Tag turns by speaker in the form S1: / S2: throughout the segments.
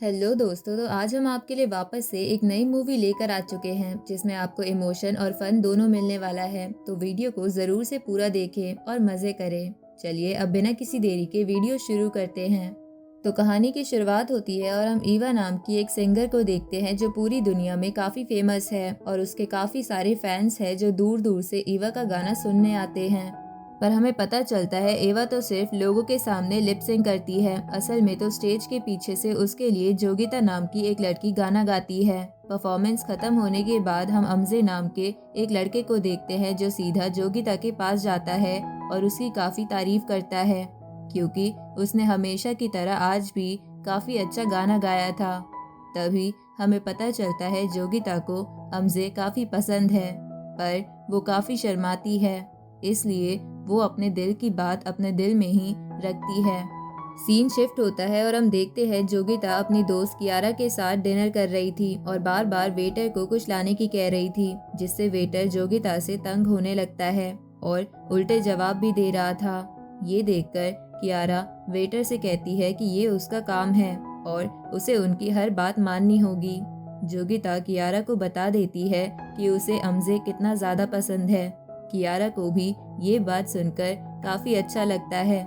S1: Hello दोस्तों, तो आज हम आपके लिए वापस से एक नई मूवी लेकर आ चुके हैं जिसमें आपको इमोशन और फन दोनों मिलने वाला है। तो वीडियो को ज़रूर से पूरा देखें और मज़े करें। चलिए अब बिना किसी देरी के वीडियो शुरू करते हैं। तो कहानी की शुरुआत होती है और हम ईवा नाम की एक सिंगर को देखते हैं जो पूरी दुनिया में काफ़ी फेमस है और उसके काफ़ी सारे फैंस हैं जो दूर दूर से ईवा का गाना सुनने आते हैं। पर हमें पता चलता है एवा तो सिर्फ लोगों के सामने लिप सिंक करती है। असल में तो स्टेज के पीछे से उसके लिए जोगिता नाम की एक लड़की गाना गाती है। परफॉर्मेंस खत्म होने के बाद हम अमजे नाम के एक लड़के को देखते हैं जो सीधा जोगिता के पास जाता है और उसकी काफी तारीफ करता है क्योंकि उसने हमेशा की तरह आज भी काफी अच्छा गाना गाया था। तभी हमें पता चलता है जोगिता को अमजे काफी पसंद है, पर वो काफी शर्माती है, इसलिए वो अपने दिल की बात अपने दिल में ही रखती है। सीन शिफ्ट होता है और हम देखते हैं जोगिता अपनी दोस्त कियारा के साथ डिनर कर रही थी और बार बार वेटर को कुछ लाने की कह रही थी, जिससे वेटर जोगिता से तंग होने लगता है और उल्टे जवाब भी दे रहा था। ये देखकर कियारा वेटर से कहती है कि ये उसका काम है और उसे उनकी हर बात माननी होगी। जोगिता कियारा को बता देती है कि उसे अमजे कितना ज्यादा पसंद है। कियारा को भी ये बात सुनकर काफी अच्छा लगता है।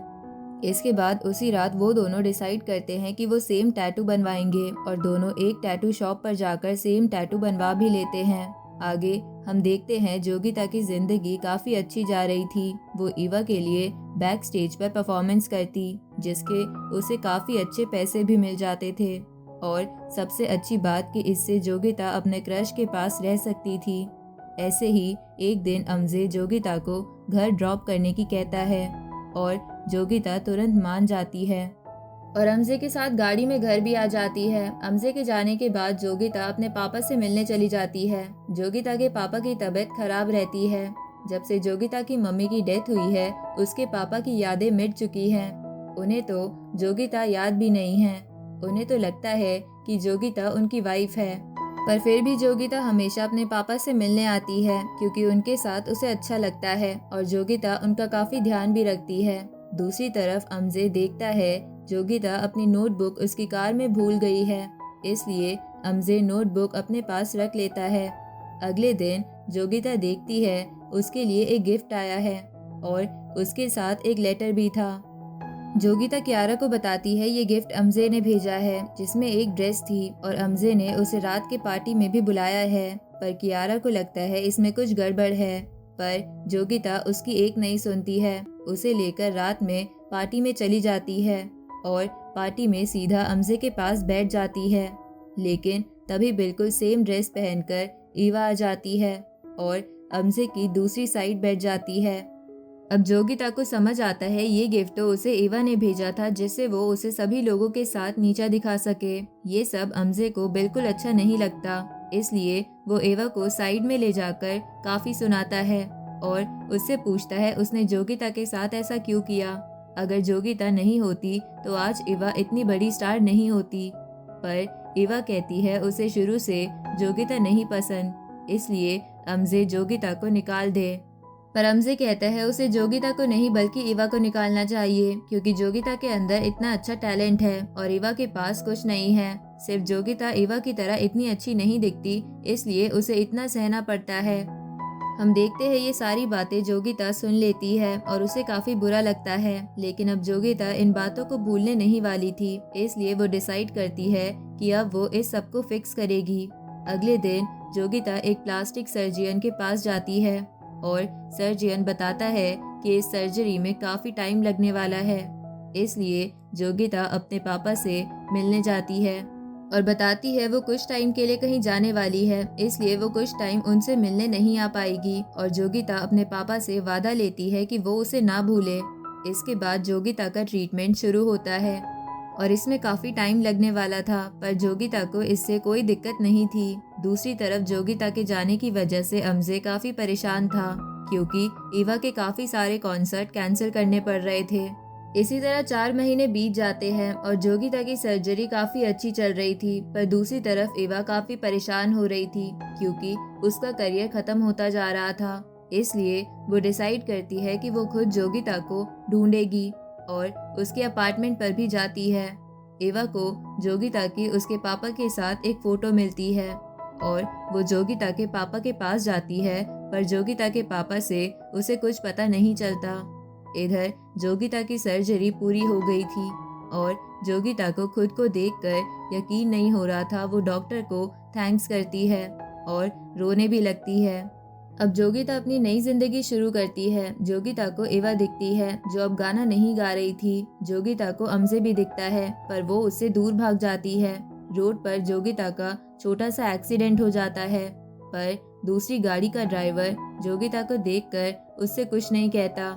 S1: इसके बाद उसी रात वो दोनों डिसाइड करते हैं कि वो सेम टैटू बनवाएंगे और दोनों एक टैटू शॉप पर जाकर सेम टैटू बनवा भी लेते हैं। आगे हम देखते हैं जोगिता की जिंदगी काफी अच्छी जा रही थी। वो ईवा के लिए बैक स्टेज पर परफॉर्मेंस करती, जिसके उसे काफी अच्छे पैसे भी मिल जाते थे और सबसे अच्छी बात कि इससे जोगिता अपने क्रश के पास रह सकती थी। ऐसे ही एक दिन अमजे जोगिता को घर ड्रॉप करने की कहता है और जोगिता तुरंत मान जाती है और अमजे के साथ गाड़ी में घर भी आ जाती है। अमजे के जाने के बाद जोगिता अपने पापा से मिलने चली जाती है। जोगिता के पापा की तबीयत खराब रहती है। जब से जोगिता की मम्मी की डेथ हुई है उसके पापा की यादें मिट चुकी हैं। उन्हें तो जोगिता याद भी नहीं है। उन्हें तो लगता है कि जोगिता उनकी वाइफ है, पर फिर भी जोगिता हमेशा अपने पापा से मिलने आती है क्योंकि उनके साथ उसे अच्छा लगता है और जोगिता उनका काफी ध्यान भी रखती है। दूसरी तरफ अमजे देखता है जोगिता अपनी नोटबुक उसकी कार में भूल गई है, इसलिए अमजे नोटबुक अपने पास रख लेता है। अगले दिन जोगिता देखती है उसके लिए एक गिफ्ट आया है और उसके साथ एक लेटर भी था। जोगिता कियारा को बताती है ये गिफ्ट अमजे ने भेजा है, जिसमें एक ड्रेस थी और अमजे ने उसे रात के पार्टी में भी बुलाया है। पर कियारा को लगता है इसमें कुछ गड़बड़ है, पर जोगिता उसकी एक नहीं सुनती है। उसे लेकर रात में पार्टी में चली जाती है और पार्टी में सीधा अमजे के पास बैठ जाती है। लेकिन तभी बिल्कुल सेम ड्रेस पहनकर ईवा आ जाती है और अमजे की दूसरी साइड बैठ जाती है। अब जोगिता को समझ आता है ये गिफ्ट तो उसे एवा ने भेजा था, जिससे वो उसे सभी लोगों के साथ नीचा दिखा सके। ये सब अमजे को बिल्कुल अच्छा नहीं लगता, इसलिए वो एवा को साइड में ले जाकर काफी सुनाता है और उससे पूछता है उसने जोगिता के साथ ऐसा क्यों किया। अगर जोगिता नहीं होती तो आज एवा इतनी बड़ी स्टार नहीं होती। पर एवा कहती है उसे शुरू से जोगिता नहीं पसंद, इसलिए अमजे जोगिता को निकाल दे। पर अमजे कहता है उसे जोगिता को नहीं बल्कि ईवा को निकालना चाहिए क्योंकि जोगिता के अंदर इतना अच्छा टैलेंट है और ईवा के पास कुछ नहीं है। सिर्फ जोगिता ईवा की तरह इतनी अच्छी नहीं दिखती, इसलिए उसे इतना सहना पड़ता है। हम देखते हैं ये सारी बातें जोगिता सुन लेती है और उसे काफी बुरा लगता है, लेकिन अब जोगिता इन बातों को भूलने नहीं वाली थी, इसलिए वो डिसाइड करती है कि अब वो इस सब को फिक्स करेगी। अगले दिन जोगिता एक प्लास्टिक सर्जियन के पास जाती है और सर्जियन बताता है कि इस सर्जरी में काफी टाइम लगने वाला है, इसलिए जोगिता अपने पापा से मिलने जाती है और बताती है वो कुछ टाइम के लिए कहीं जाने वाली है, इसलिए वो कुछ टाइम उनसे मिलने नहीं आ पाएगी। और जोगिता अपने पापा से वादा लेती है कि वो उसे ना भूले। इसके बाद जोगिता का ट्रीटमेंट शुरू होता है और इसमें काफी टाइम लगने वाला था, पर जोगिता को इससे कोई दिक्कत नहीं थी। दूसरी तरफ जोगिता के जाने की वजह से अमजे काफी परेशान था क्योंकि ईवा के काफी सारे कॉन्सर्ट कैंसिल करने पड़ रहे थे। इसी तरह 4 महीने बीत जाते हैं और जोगिता की सर्जरी काफी अच्छी चल रही थी, पर दूसरी तरफ ईवा काफी परेशान हो रही थी क्योंकि उसका करियर खत्म होता जा रहा था। इसलिए वो डिसाइड करती है कि वो खुद जोगिता को ढूंढेगी और उसके अपार्टमेंट पर भी जाती है। एवा को जोगिता की उसके पापा के साथ एक फोटो मिलती है और वो जोगिता के पापा के पास जाती है, पर जोगिता के पापा से उसे कुछ पता नहीं चलता। इधर जोगिता की सर्जरी पूरी हो गई थी और जोगिता को खुद को देखकर यकीन नहीं हो रहा था। वो डॉक्टर को थैंक्स करती है और रोने भी लगती है। अब जोगिता अपनी नई जिंदगी शुरू करती है। जोगिता को एवा दिखती है जो अब गाना नहीं गा रही थी। जोगिता को अमजे भी दिखता है, पर वो उससे दूर भाग जाती है। रोड पर जोगिता का छोटा सा एक्सीडेंट हो जाता है, पर दूसरी गाड़ी का ड्राइवर जोगिता को देखकर उससे कुछ नहीं कहता,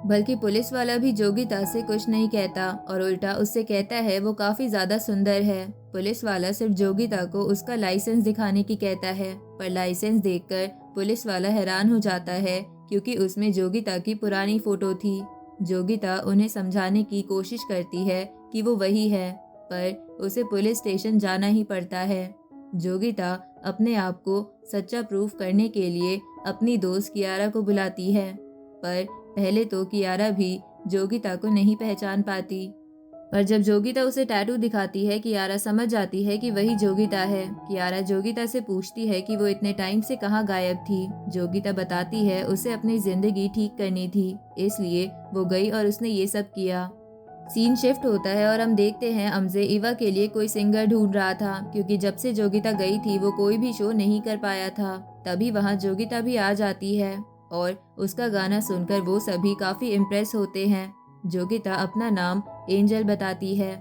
S1: बल्कि पुलिस वाला भी जोगिता से कुछ नहीं कहता और उल्टा उससे कहता है वो काफी ज्यादा सुंदर है। पुलिस वाला सिर्फ जोगिता को उसका लाइसेंस दिखाने की कहता है, पर लाइसेंस देखकर पुलिस वाला हैरान हो जाता है क्योंकि उसमें जोगिता की पुरानी फोटो थी। जोगिता उन्हें समझाने की कोशिश करती है कि वो वही है, पर उसे पुलिस स्टेशन जाना ही पड़ता है। जोगिता अपने आप को सच्चा प्रूफ करने के लिए अपनी दोस्त कियारा को बुलाती है, पर पहले तो कियारा भी जोगिता को नहीं पहचान पाती। पर जब जोगिता उसे टैटू दिखाती है, कियारा समझ जाती है कि वही जोगिता है। कियारा जोगिता से पूछती है कि वो इतने टाइम से कहाँ गायब थी। जोगिता बताती है उसे अपनी जिंदगी ठीक करनी थी, इसलिए वो गई और उसने ये सब किया। सीन शिफ्ट होता है और हम देखते हैं अमजे एवा के लिए कोई सिंगर ढूंढ रहा था, क्योंकि जब से जोगिता गई थी वो कोई भी शो नहीं कर पाया था। तभी वहाँ जोगिता भी आ जाती है और उसका गाना सुनकर वो सभी काफी इम्प्रेस होते हैं। जोगिता अपना नाम एंजल बताती है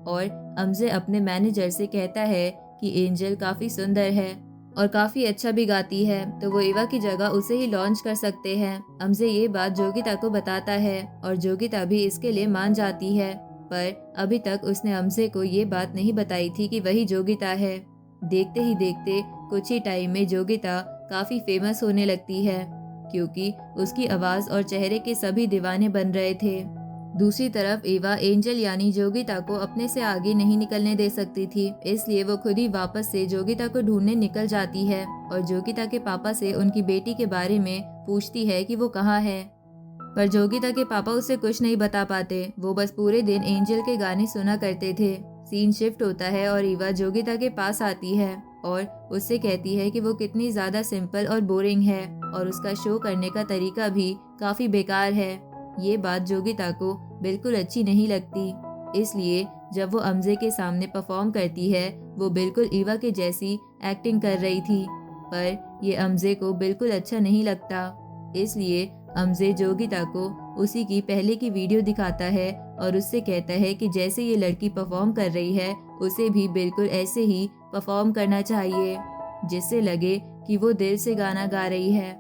S1: और अमजे अपने मैनेजर से कहता है कि एंजल काफी सुंदर है और काफी अच्छा भी गाती है, तो वो एवा की जगह उसे ही लॉन्च कर सकते हैं। अमजे ये बात जोगिता को बताता है और जोगिता भी इसके लिए मान जाती है, पर अभी तक उसने अमजे को ये बात नहीं बताई थी कि वही जोगिता है। देखते ही देखते कुछ ही टाइम में जोगिता काफी फेमस होने लगती है, क्योंकि उसकी आवाज और चेहरे के सभी दीवाने बन रहे थे। दूसरी तरफ एवा एंजल यानी जोगिता को अपने से आगे नहीं निकलने दे सकती थी, इसलिए वो खुद ही वापस से जोगिता को ढूंढने निकल जाती है और जोगिता के पापा से उनकी बेटी के बारे में पूछती है कि वो कहाँ है। पर जोगिता के पापा उसे कुछ नहीं बता पाते, वो बस पूरे दिन एंजल के गाने सुना करते थे। सीन शिफ्ट होता है और एवा जोगिता के पास आती है और उससे कहती है कि वो कितनी ज्यादा सिंपल और बोरिंग है और उसका शो करने का तरीका भी काफी बेकार है। ये बात जोगिता को बिल्कुल अच्छी नहीं लगती, इसलिए जब वो अमजे के सामने परफॉर्म करती है वो बिल्कुल एवा के जैसी एक्टिंग कर रही थी, पर ये अमजे को बिल्कुल अच्छा नहीं लगता। इसलिए अमजे जोगिता को उसी की पहले की वीडियो दिखाता है और उससे कहता है कि जैसे ये लड़की परफॉर्म कर रही है उसे भी बिल्कुल ऐसे ही परफॉर्म करना चाहिए, जिससे लगे कि वो दिल से गाना गा रही है।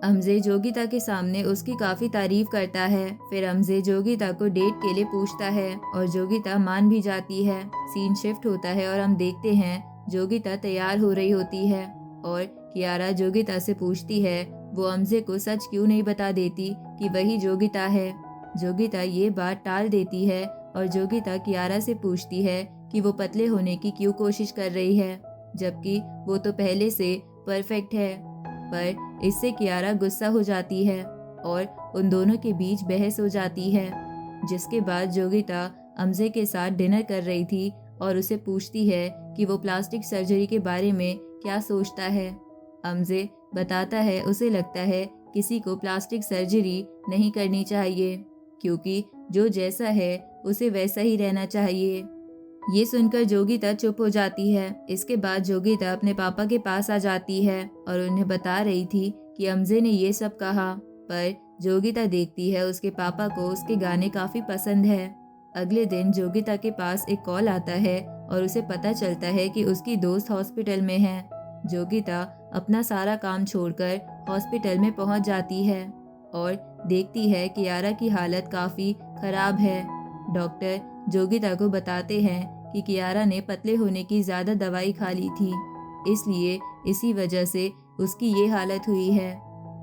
S1: अमजे जोगिता के सामने उसकी काफी तारीफ करता है। फिर अमजे जोगिता को डेट के लिए पूछता है और जोगिता मान भी जाती है। सीन शिफ्ट होता है और हम देखते हैं जोगिता तैयार हो रही होती है और कियारा जोगिता से पूछती है वो अमजे को सच क्यों नहीं बता देती कि वही जोगिता है। जोगिता ये बात टाल देती है और जोगिता कियारा से पूछती है कि वो पतले होने की क्यों कोशिश कर रही है, जबकि वो तो पहले से परफेक्ट है। पर इससे कियारा गुस्सा हो जाती है और उन दोनों के बीच बहस हो जाती है, जिसके बाद जोगिता अमजे के साथ डिनर कर रही थी और उसे पूछती है कि वो प्लास्टिक सर्जरी के बारे में क्या सोचता है। अमजे बताता है उसे लगता है किसी को प्लास्टिक सर्जरी नहीं करनी चाहिए, क्योंकि जो जैसा है उसे वैसा ही रहना चाहिए। ये सुनकर जोगिता चुप हो जाती है। इसके बाद जोगिता अपने पापा के पास आ जाती है और उन्हें बता रही थी कि अमजे ने ये सब कहा, पर जोगिता देखती है उसके पापा को उसके गाने काफी पसंद है। अगले दिन जोगिता के पास एक कॉल आता है और उसे पता चलता है कि उसकी दोस्त हॉस्पिटल में है। जोगिता अपना सारा काम छोड़कर हॉस्पिटल में पहुंच जाती है और देखती है कि कियारा की हालत काफी खराब है। डॉक्टर जोगिता को बताते हैं कि कियारा ने पतले होने की ज्यादा दवाई खा ली थी, इसलिए इसी वजह से उसकी ये हालत हुई है।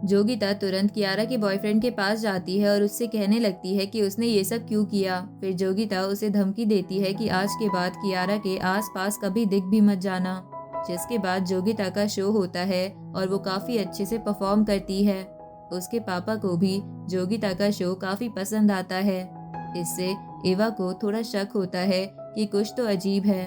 S1: जोगिता तुरंत कियारा के बॉयफ्रेंड के पास जाती है और उससे कहने लगती है कि उसने ये सब क्यों किया। फिर जोगिता उसे धमकी देती है कि आज के बाद कियारा के आसपास कभी दिख भी मत जाना। जिसके बाद जोगिता का शो होता है और वो काफी अच्छे से परफॉर्म करती है। उसके पापा को भी जोगिता का शो काफी पसंद आता है। इससे एवा को थोड़ा शक होता है कि कुछ तो अजीब है।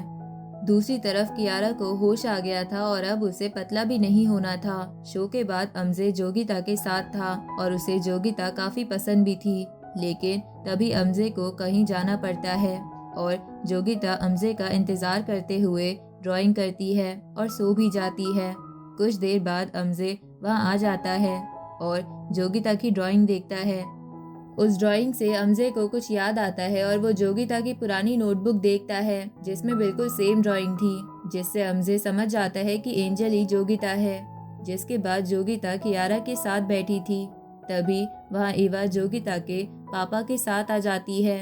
S1: दूसरी तरफ कियारा को होश आ गया था और अब उसे पतला भी नहीं होना था। शो के बाद अमजे जोगिता के साथ था और उसे जोगिता काफी पसंद भी थी, लेकिन तभी अमजे को कहीं जाना पड़ता है और जोगिता अमजे का इंतजार करते हुए ड्राइंग करती है और सो भी जाती है। कुछ देर बाद अमजे वहाँ आ जाता है और जोगिता की ड्राइंग देखता है। उस ड्राइंग से अमजे को कुछ याद आता है और वो जोगिता की पुरानी नोटबुक देखता है जिसमें बिल्कुल सेम ड्राइंग थी, जिससे अमजे समझ जाता है कि एंजल ही जोगिता है। जिसके बाद जोगिता कियारा के साथ बैठी थी, तभी वहाँ एवा जोगिता के पापा के साथ आ जाती है,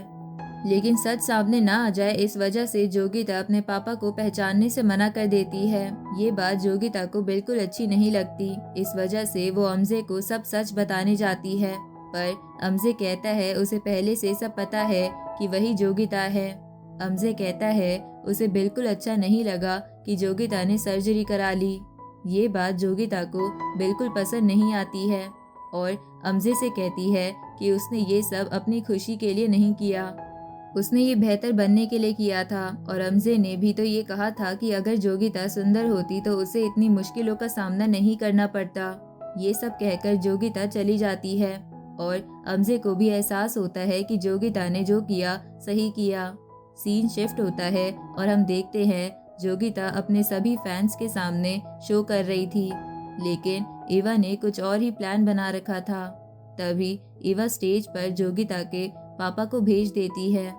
S1: लेकिन सच सामने ना आ जाए इस वजह से जोगिता अपने पापा को पहचानने से मना कर देती है। ये बात जोगिता को बिल्कुल अच्छी नहीं लगती, इस वजह से वो अमजे को सब सच बताने जाती है, पर अमजे कहता है उसे पहले से सब पता है कि वही जोगिता है। अमजे कहता है उसे बिल्कुल अच्छा नहीं लगा कि जोगिता ने सर्जरी करा ली। ये बात जोगिता को बिल्कुल पसंद नहीं आती है और अमजे से कहती है कि उसने ये सब अपनी खुशी के लिए नहीं किया, उसने ये बेहतर बनने के लिए किया था। और अमजे ने भी तो ये कहा था कि अगर जोगिता सुंदर होती तो उसे इतनी मुश्किलों का सामना नहीं करना पड़ता। ये सब कहकर जोगिता चली जाती है और अमजे को भी एहसास होता है कि जोगिता ने जो किया सही किया। सीन शिफ्ट होता है और हम देखते हैं जोगिता अपने सभी फैंस के सामने शो कर रही थी, लेकिन एवा ने कुछ और ही प्लान बना रखा था। तभी एवा स्टेज पर जोगिता के पापा को भेज देती है।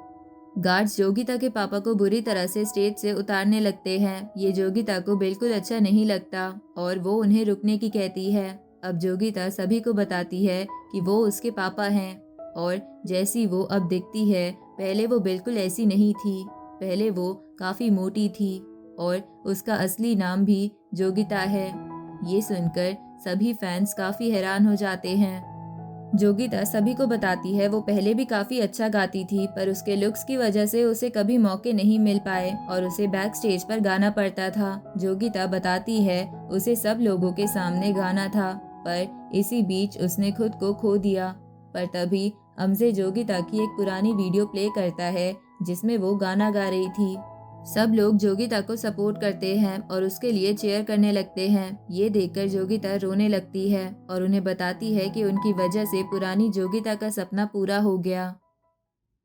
S1: गार्ड्स जोगिता के पापा को बुरी तरह से स्टेज से उतारने लगते हैं। ये जोगिता को बिल्कुल अच्छा नहीं लगता और वो उन्हें रुकने की कहती है। अब जोगिता सभी को बताती है कि वो उसके पापा हैं और जैसी वो अब दिखती है, पहले वो बिल्कुल ऐसी नहीं थी। पहले वो काफी मोटी थी और उसका असली नाम भी जोगिता है। ये सुनकर सभी फैंस काफी हैरान हो जाते हैं। जोगिता सभी को बताती है वो पहले भी काफी अच्छा गाती थी, पर उसके लुक्स की वजह से उसे कभी मौके नहीं मिल पाए और उसे बैक स्टेज पर गाना पड़ता था। जोगिता बताती है उसे सब लोगों के सामने गाना था, पर इसी बीच उसने खुद को खो दिया। पर तभी अमजे जोगिता की एक पुरानी वीडियो प्ले करता है जिसमें वो गाना गा रही थी। सब लोग जोगिता को सपोर्ट करते हैं और उसके लिए चीयर करने लगते हैं। ये देखकर जोगिता रोने लगती है और उन्हें बताती है कि उनकी वजह से पुरानी जोगिता का सपना पूरा हो गया।